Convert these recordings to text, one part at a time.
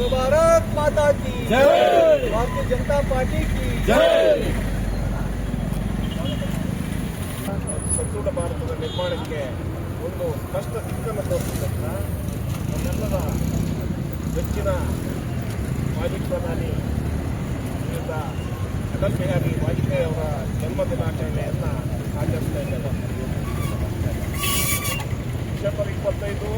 भारत माता की जय। भारतीय जनता पार्टी की जय। ಸದೃಢ ಭಾರತದ ನಿರ್ಮಾಣಕ್ಕೆ ಒಂದು ಕಷ್ಟ ದಿಕ್ಕನ್ನು ತೋರಿಸಿದಂಥ ನಮ್ಮೆಲ್ಲರ ಹೆಚ್ಚಿನ ಮಾಜಿ ಪ್ರಧಾನಿ ಶ್ರೀಯುತ ಅಟಲ್ ಬಿಹಾರಿ ವಾಜಪೇಯಿ ಅವರ ಜನ್ಮದಿನಾಚರಣೆಯನ್ನು ಆಚರಿಸ್ತಾ ಇದ್ದೇವೆ. ಡಿಸೆಂಬರ್ 25,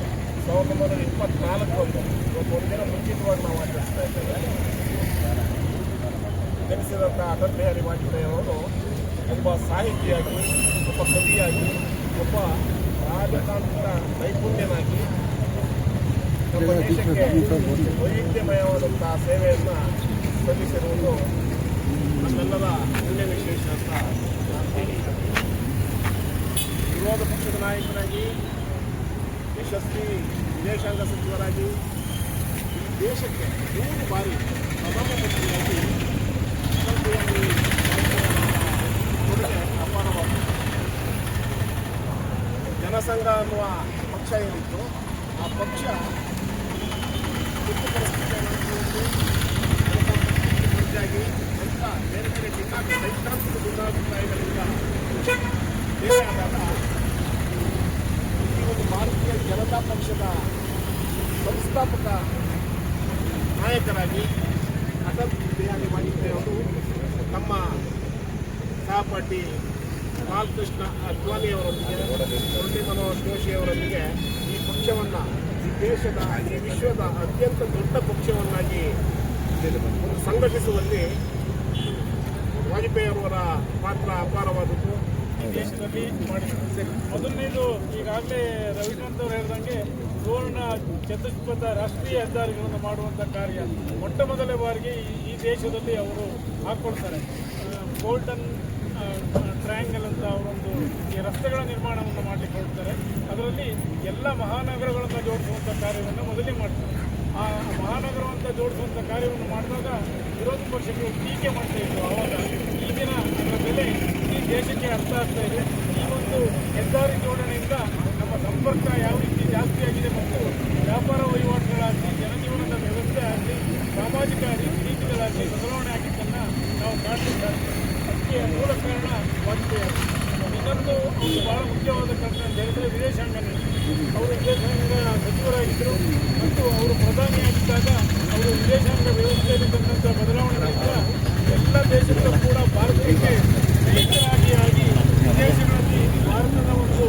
1924 ಇವತ್ತು ಒಂದಿನ ಮುಂಚಿತವಾಗಿ ನಾವು ಆಚರಿಸ್ತಾ ಇದ್ದೇವೆ. ಜನಿಸಿದಂಥ ಅಟಲ್ ಬಿಹಾರಿ ವಾಜಪೇಯಿ ಅವರು ಒಬ್ಬ ಸಾಹಿತಿಯಾಗಿ, ಒಬ್ಬ ಕವಿಯಾಗಿ, ಒಬ್ಬ ರಾಜತಾಂತ್ರಿಕ ನೈಪುಣ್ಯನಾಗಿ ನಮ್ಮ ದೇಶಕ್ಕೆ ವೈವಿಧ್ಯಮಯವಾದಂಥ ಸೇವೆಯನ್ನು ಸಲ್ಲಿಸಿರುವುದು ನಮ್ಮೆಲ್ಲರ ಪುಣ್ಯ ವಿಶೇಷ ಅಂತ ನಾನು ಹೇಳಿದ್ದೇನೆ. ವಿರೋಧ ಪಕ್ಷದ ನಾಯಕನಾಗಿ, ಯಶಸ್ವಿ ವಿದೇಶಾಂಗ ಸಚಿವರಾಗಿ, ಈ ದೇಶಕ್ಕೆ 3 ಬಾರಿ ಪ್ರಧಾನಮಂತ್ರಿಯಾಗಿ ಕೊಡುಗೆ ಅಪಾರವಾಗಿದೆ. ಜನಸಂಘ ಅನ್ನುವ ಪಕ್ಷ ಏನಿತ್ತು, ಆ ಪಕ್ಷ ತುರ್ತು ಪರಿಸ್ಥಿತಿಯಾಗಿ ಅಂತ ಬೇರೆ ಬೇರೆ ಸೈದ್ಧಾಂತಿಕ ಭಿನ್ನಾಭಿಪ್ರಾಯಗಳಿಂದ ಬೇರೆ ಆದಾಗ ಈ ಒಂದು ಭಾರತೀಯ ಜನತಾ ಪಕ್ಷದ ಸಂಸ್ಥಾಪಕ ನಾಯಕರಾಗಿ ಅಟಲ್ ಬಿಹಾರಿ ವಾಜಪೇಯಿ ಅವರು ನಮ್ಮ ಸಹಪಾಠಿ ಬಾಲಕೃಷ್ಣ ಅದ್ವಾನಿಯವರೊಂದಿಗೆ, ಮುರಳಿ ಮನೋಹರ್ ಜೋಶಿಯವರೊಂದಿಗೆ ಈ ಪಕ್ಷವನ್ನು ಈ ದೇಶದ, ಈ ವಿಶ್ವದ ಅತ್ಯಂತ ದೊಡ್ಡ ಪಕ್ಷವನ್ನಾಗಿ ಸಂಘಟಿಸುವಲ್ಲಿ ವಾಜಪೇಯಿ ಅವರ ಪಾತ್ರ ಅಪಾರವಾದದ್ದು. ಈ ದೇಶದಲ್ಲಿ ಮಾಡಿದ್ದಾರೆ. ಮೊದಲನೇದು ಈಗಾಗಲೇ ರವಿಕಾಂತ್ ಅವರು ಹೇಳಿದಂಗೆ ಸುವರ್ಣ ಚತುಷ್ಪಥ ರಾಷ್ಟ್ರೀಯ ಹೆದ್ದಾರಿಗಳನ್ನು ಮಾಡುವಂಥ ಕಾರ್ಯ ಮೊಟ್ಟ ಮೊದಲ ಬಾರಿಗೆ ಈ ದೇಶದಲ್ಲಿ ಅವರು ಹಾಕ್ಕೊಳ್ತಾರೆ. ಗೋಲ್ಡನ್ ಟ್ರಯಾಂಗಲ್ ಅಂತ ಅವರೊಂದು ಈ ರಸ್ತೆಗಳ ನಿರ್ಮಾಣವನ್ನು ಮಾಡಲಿಕ್ಕೆ ಹೊರಡ್ತಾರೆ. ಅದರಲ್ಲಿ ಎಲ್ಲ ಮಹಾನಗರಗಳನ್ನು ಜೋಡಿಸುವಂಥ ಕಾರ್ಯವನ್ನು ಮೊದಲೇ ಮಾಡ್ತಾರೆ. ಆ ಮಹಾನಗರವಂತ ಜೋಡಿಸುವಂಥ ಕಾರ್ಯವನ್ನು ಮಾಡಿದಾಗ ವಿರೋಧ ಪಕ್ಷಗಳು ಟೀಕೆ ಮಾಡ್ತಾ ಇದ್ರು. ಆವಾಗ ಈಗಿನ ಅದರ ಬೆಲೆ ಈ ದೇಶಕ್ಕೆ ಅರ್ಥ ಆಗ್ತಾ ಇದೆ. ಈ ಒಂದು ಹೆದ್ದಾರಿ ಜೋಡಣೆಯಿಂದ ನಮ್ಮ ಸಂಪರ್ಕ ಯಾವ ರೀತಿ ಜಾಸ್ತಿ ಆಗಿದೆ ಮತ್ತು ವ್ಯಾಪಾರ ವಹಿವಾಟುಗಳಾಗಲಿ, ಜನಜೀವನದ ವ್ಯವಸ್ಥೆ ಆಗಲಿ, ಸಾಮಾಜಿಕ ರೀತಿಗಳಾಗಲಿ ಬದಲಾವಣೆ ಆಗಿದ್ದನ್ನು ನಾವು ಕಾಣ್ತಿದ್ದಾರೆ. ಅದಕ್ಕೆ ಮೂಲ ಕಾರಣ ವಾಜಪೇಯಿ ಅವರು. ಇನ್ನೊಂದು ಒಂದು ಬಹಳ ಮುಖ್ಯವಾದ ಕಾರಣ ಅಂತ ಹೇಳಿದರೆ ವಿದೇಶಾಂಗ ನೀತಿ. ಅವರು ವಿದೇಶಾಂಗ ಸಚಿವರಾಗಿದ್ದರು ಮತ್ತು ಅವರು ಪ್ರಧಾನಿಯಾಗಿದ್ದಾಗ ಅವರು ವಿದೇಶಾಂಗ ವ್ಯವಸ್ಥೆಯಲ್ಲಿ ತಂದಂಥ ಬದಲಾವಣೆಗಳಿಂದ ಎಲ್ಲ ದೇಶಗಳು ಕೂಡ ಭಾರತಕ್ಕೆ ಸ್ನೇಹಿತರಾಗಿ ವಿದೇಶಗಳಲ್ಲಿ ಭಾರತದ ಒಂದು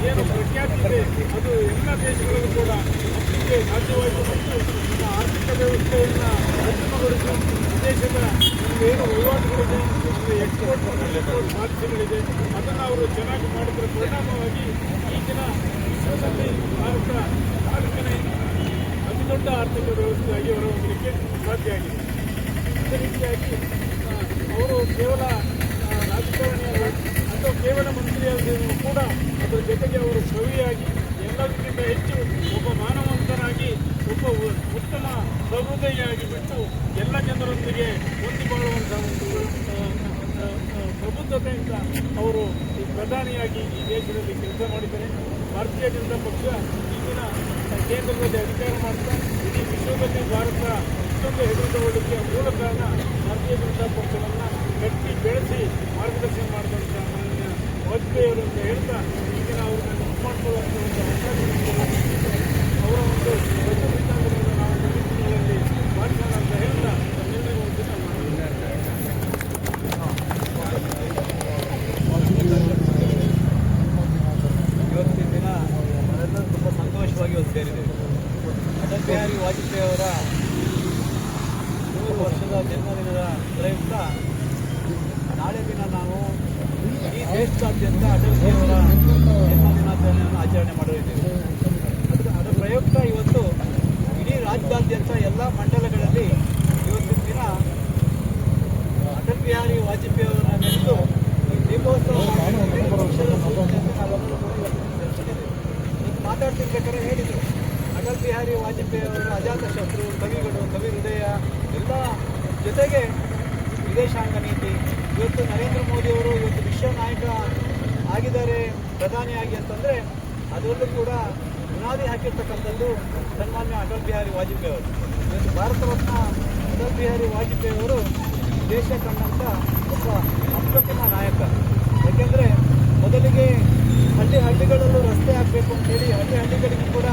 ಏನು ಪ್ರಖ್ಯಾತಿ ಇದೆ ಅದು ಎಲ್ಲ ದೇಶಗಳಲ್ಲೂ ಕೂಡ ಹಂಚಿಕೆ ಸಾಧ್ಯವಾಯಿತು ಮತ್ತು ನಮ್ಮ ಆರ್ಥಿಕ ವ್ಯವಸ್ಥೆಯನ್ನು ಉತ್ತಮಗೊಳಿಸಿ ವಿದೇಶದ ಏನು ವಹಿವಾಟುಗಳಿದೆ, ಎಕ್ಸ್ಪೋರ್ಟ್ ಸಾಧ್ಯತೆಗಳಿದೆ, ಅದನ್ನು ಅವರು ಚೆನ್ನಾಗಿ ಮಾಡಿದ್ರ ಪರಿಣಾಮವಾಗಿ ಈಗಿನ ವಿಶ್ವದಲ್ಲಿ ಭಾರತ 4ನೇ ಅತಿ ದೊಡ್ಡ ಆರ್ಥಿಕ ವ್ಯವಸ್ಥೆಯಾಗಿ ಹೊರಹೊಮ್ಮಲಿಕ್ಕೆ ಸಾಧ್ಯ ಆಗಿದೆ. ಅದೇ ರೀತಿಯಾಗಿ ಅವರು ಕೇವಲ ರಾಜಕಾರಣಿ ಅಥವಾ ಕೇವಲ ಮಂತ್ರಿಯಾದರೂ ಕೂಡ ಅದರ ಜೊತೆಗೆ ಅವರು ಕವಿಯಾಗಿ ಎಲ್ಲದಕ್ಕಿಂತ ಹೆಚ್ಚು ಒಬ್ಬ ಮಾನವಂತನಾಗಿ, ಒಬ್ಬ ಉತ್ತಮ ಸಹೃದಯಿಯಾಗಿ ಬಿಟ್ಟು ಎಲ್ಲ ಜನರೊಂದಿಗೆ ಹೊಂದಿ ಬಾಳುವಂಥ ಒಂದು ಪ್ರಬುದ್ಧತೆಯಿಂದ ಅವರು ಈ ಪ್ರಧಾನಿಯಾಗಿ ಈ ದೇಶದಲ್ಲಿ ಕೆಲಸ ಮಾಡಿದ್ದಾರೆ. ಭಾರತೀಯ ಜನತಾ ಪಕ್ಷ ಈಗಿನ ಕೇಂದ್ರದಲ್ಲಿ ಅಧಿಕಾರ ಮಾಡ್ತಾ ಇಡೀ ವಿಶ್ವದಲ್ಲಿ ಭಾರತ ಇಷ್ಟೊಂದು ಹೆಸರುಗೊಳ್ಳಲಿಕ್ಕೆ ಮೂಲ ಕಾರಣ ಭಾರತೀಯ ಜನತಾ ಪಕ್ಷವನ್ನು ಕಟ್ಟಿ ಬೆಳೆಸಿ ಮಾರ್ಗದರ್ಶನ ಮಾಡಿದಂಥ ಮಾನ್ಯ ವಾಜಪೇಯಿ ಅವರು ಅಂತ ಹೇಳ್ತಾ ಈಗಿನ ಅವ್ರನ್ನ ನೆನಪು ಮಾಡ್ಕೊಳ್ಳುವಂಥ ಒಂದು ಅವಕಾಶ ಅವರ ಒಂದು ಸಿದ್ಧಾಂತಗಳನ್ನು ನಾವು ಮುಂದಿನ ದಿನಗಳಲ್ಲಿ ಮಾಡ್ಸೋಣ ಅಂತ ಹೇಳ್ತಾ ನಮ್ಮೆಲ್ಲರಿಗೂ ಒಂದು ದಿನ ಇವತ್ತಿನ ದಿನ ನಾವೆಲ್ಲರೂ ತುಂಬ ಸಂತೋಷವಾಗಿ ಇವತ್ತು ಸೇರಿದ್ದೇವೆ. ಅಟಲ್ ಬಿಹಾರಿ ವಾಜಪೇಯಿ ಅವರ 100 ವರ್ಷದ ಜನ್ಮದಿನದ ಪ್ರಯುಕ್ತ ನಾಳೆ ದಿನ ನಾವು ಇಡೀ ದೇಶದಾದ್ಯಂತ ಅಟಲ್ ಬಿಹಾರಿ ಅವರ ಜನ್ಮದಿನಾಚರಣೆಯನ್ನು ಆಚರಣೆ ಮಾಡಲಿದ್ದೇವೆ. ಅದರ ಪ್ರಯುಕ್ತ ಇವತ್ತು ಇಡೀ ರಾಜ್ಯಾದ್ಯಂತ ಎಲ್ಲ ಮಂಡಲಗಳಲ್ಲಿ ಇವತ್ತಿನ ದಿನ ಅಟಲ್ ಬಿಹಾರಿ ವಾಜಪೇಯಿ ಅವರನ್ನ ನೆನೆದು ದೀಪೋತ್ಸವ ಮಾತಾಡ್ತಿರ್ಬೇಕಾದ್ರೆ ಹೇಳಿದರು, ಅಟಲ್ ಬಿಹಾರಿ ವಾಜಪೇಯಿ ಅವರ ಅಜಾತ ಶತ್ರು, ಕವಿಗಳು, ಕವಿ ಹೃದಯ ಎಲ್ಲ ಜೊತೆಗೆ ವಿದೇಶಾಂಗ ನೀತಿ. ಇವತ್ತು ನರೇಂದ್ರ ಮೋದಿಯವರು ಇವತ್ತು ವಿಶ್ವ ನಾಯಕ ಆಗಿದ್ದಾರೆ ಪ್ರಧಾನಿಯಾಗಿ ಅಂತಂದರೆ ಅದರಲ್ಲೂ ಕೂಡ ಬುನಾದಿ ಹಾಕಿರ್ತಕ್ಕಂಥದ್ದು ಸನ್ಮಾನ್ಯ ಅಟಲ್ ಬಿಹಾರಿ ವಾಜಪೇಯಿ ಅವರು. ಭಾರತ ರತ್ನ ಅಟಲ್ ಬಿಹಾರಿ ವಾಜಪೇಯಿ ಅವರು ದೇಶ ಕಂಡಂಥ ಒಬ್ಬ ಅಪ್ರತಿಮ ನಾಯಕ. ಯಾಕೆಂದರೆ ಮೊದಲಿಗೆ ಹಳ್ಳಿಗಳಲ್ಲೂ ರಸ್ತೆ ಆಗಬೇಕು ಅಂತೇಳಿ ಹಳ್ಳಿಗಳಿಗೂ ಕೂಡ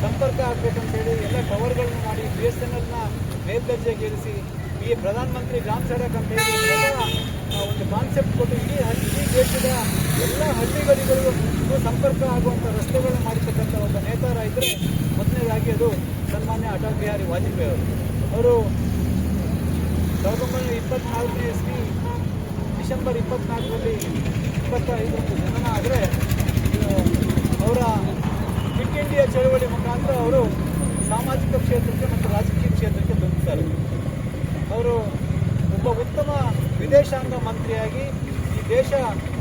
ಸಂಪರ್ಕ ಆಗಬೇಕಂತೇಳಿ ಎಲ್ಲ ಟವರ್ಗಳನ್ನ ಮಾಡಿ BSNLನ ಮೇಲ್ದರ್ಜೆಗೇರಿಸಿ ಈ ಪ್ರಧಾನಮಂತ್ರಿ ಗ್ರಾಮ ಸಡಕ್ ಅಂತ ಹೇಳಿ ಒಂದು ಕಾನ್ಸೆಪ್ಟ್ ಕೊಟ್ಟು ಇಡೀ ದೇಶದ ಎಲ್ಲ ಹಳ್ಳಿಗಳಿಗೂ ಸಂಪರ್ಕ ಆಗುವಂಥ ರಸ್ತೆಗಳನ್ನ ಮಾಡಿರ್ತಕ್ಕಂಥ ಒಬ್ಬ ನೇತಾರ ಇದ್ದರೆ ಮೊದಲನೇದಾಗಿ ಅದು ಸನ್ಮಾನ್ಯ ಅಟಲ್ ಬಿಹಾರಿ ವಾಜಪೇಯಿ ಅವರು 1924ನೇ ಇಸ್ವಿ ಡಿಸೆಂಬರ್ 24ರಲ್ಲಿ 25ರಂದು ಜನನ ಆದರೆ ಅವರ ಕ್ವಿಟ್ ಇಂಡಿಯಾ ಚಳವಳಿ ಮುಖಾಂತರ ಅವರು ಸಾಮಾಜಿಕ ಕ್ಷೇತ್ರಕ್ಕೆ ಮತ್ತು ರಾಜಕೀಯ ಕ್ಷೇತ್ರಕ್ಕೆ ಬಂದಿದ್ದಾರೆ. ಅವರು ಒಬ್ಬ ಉತ್ತಮ ವಿದೇಶಾಂಗ ಮಂತ್ರಿಯಾಗಿ ಈ ದೇಶ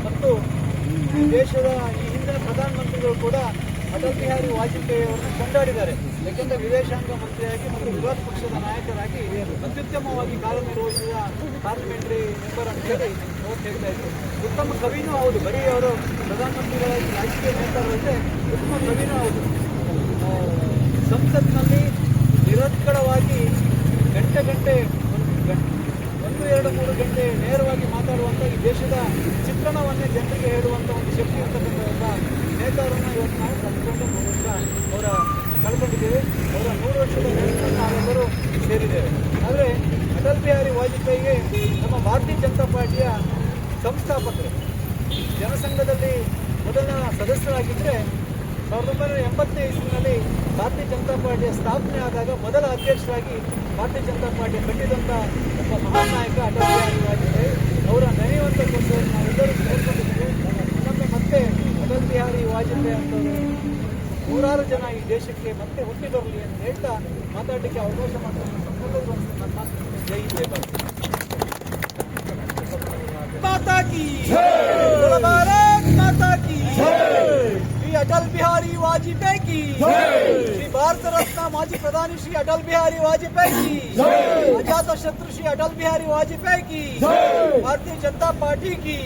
ಮತ್ತು ಈ ದೇಶದ ಈ ಹಿಂದಿನ ಪ್ರಧಾನಮಂತ್ರಿಗಳು ಕೂಡ ಅಟಲ್ ಬಿಹಾರಿ ವಾಜಪೇಯಿ ಅವರನ್ನು ಕೊಂಡಾಡಿದ್ದಾರೆ. ಯಾಕೆಂದರೆ ವಿದೇಶಾಂಗ ಮಂತ್ರಿಯಾಗಿ ಮತ್ತು ವಿರೋಧ ಪಕ್ಷದ ನಾಯಕರಾಗಿ ಅತ್ಯುತ್ತಮವಾಗಿ ಕಾರ್ಯನಿರ್ವಹಿಸಿದ ಪಾರ್ಲಿಮೆಂಟರಿ ಮೆಂಬರ್ ಅಂತ ಹೇಳಿ ಅವರು ಹೇಳ್ತಾ ಇದ್ರು. ಉತ್ತಮ ಕವಿನೂ ಹೌದು, ಬರೀ ಅವರು ಪ್ರಧಾನಮಂತ್ರಿಗಳಾಗಿ ರಾಜಕೀಯ ನೇತಾರರಂತೆ ಉತ್ತಮ ಕವಿನೂ ಹೌದು. ಸಂಸತ್ನಲ್ಲಿ ನಿರರ್ಗಳವಾಗಿ ಗಂಟೆ 1-2-3 ಗಂಟೆ ನೇರವಾಗಿ ಮಾತಾಡುವಂಥ ಈ ದೇಶದ ಚಿತ್ರಣವನ್ನೇ ಜನರಿಗೆ ಹೇಳುವಂಥ ಒಂದು ಶಕ್ತಿ ಇರ್ತಕ್ಕಂಥ ಒಬ್ಬ ನೇತಾರನ್ನು ಇವತ್ತು ನಾವು ಕಳೆದುಕೊಂಡು 3 ವರ್ಷ ಕಳ್ಕೊಂಡಿದ್ದೇವೆ. ಅವರ 100 ವರ್ಷದ ನೆನಪನ್ನು ನಾವೆಲ್ಲರೂ ಸೇರಿದ್ದೇವೆ. ಆದರೆ ಅಟಲ್ ಬಿಹಾರಿ ವಾಜಪೇಯಿಗೆ ನಮ್ಮ ಭಾರತೀಯ ಜನತಾ ಪಾರ್ಟಿಯ ಸಂಸ್ಥಾಪಕರು ಜನಸಂಘದಲ್ಲಿ ಮೊದಲ ಸದಸ್ಯರಾಗಿದ್ದರೆ 1980ನೇ ಇಸ್ವಿನಲ್ಲಿ ಭಾರತೀಯ ಜನತಾ ಪಾರ್ಟಿಯ ಸ್ಥಾಪನೆ ಆದಾಗ ಮೊದಲ ಅಧ್ಯಕ್ಷರಾಗಿ ಭಾರತೀಯ ಜನತಾ ಪಾರ್ಟಿ ಕಟ್ಟಿದಂಥ ಒಬ್ಬ ಮಹಾನ್ ನಾಯಕ ಅಟಲ್ ಬಿಹಾರಿ ವಾಜಪೇಯಿ ಅವರ ನೆನೆಯುವಂಥ ಕೆಲಸವನ್ನು ನಾವೆಲ್ಲರೂ ಸೇರ್ಕೊಂಡಿದ್ದೇವೆ. ಇನ್ನೊಮ್ಮೆ ಮತ್ತೆ ಅಟಲ್ ಬಿಹಾರಿ ವಾಜಪೇಯಿ ಅಂತವರು 100 ಜನ ಈ ದೇಶಕ್ಕೆ ಮತ್ತೆ ಹುಟ್ಟಿ ಬರಲಿ ಅಂತ ಹೇಳ್ತಾ ಮಾತಾಡಲಿಕ್ಕೆ ಅವಕಾಶ ಮಾಡಿಕೊಂಡು ನನ್ನ ಮಾತು ಜೈ ಭಾರತ್ ಮಾತಾ ಕಿ ಭಾರತ್ ಮಾತಾ ಕಿ ಶ್ರೀ ಅಟಲ್ ಬಿಹಾರಿ ವಾಜಪೇಯಿ की श्री भारत रत्न माजी प्रधानी श्री अटल बिहारी वाजपेयी की अजात शत्रु श्री अटल बिहारी वाजपेयी की भारतीय जनता पार्टी की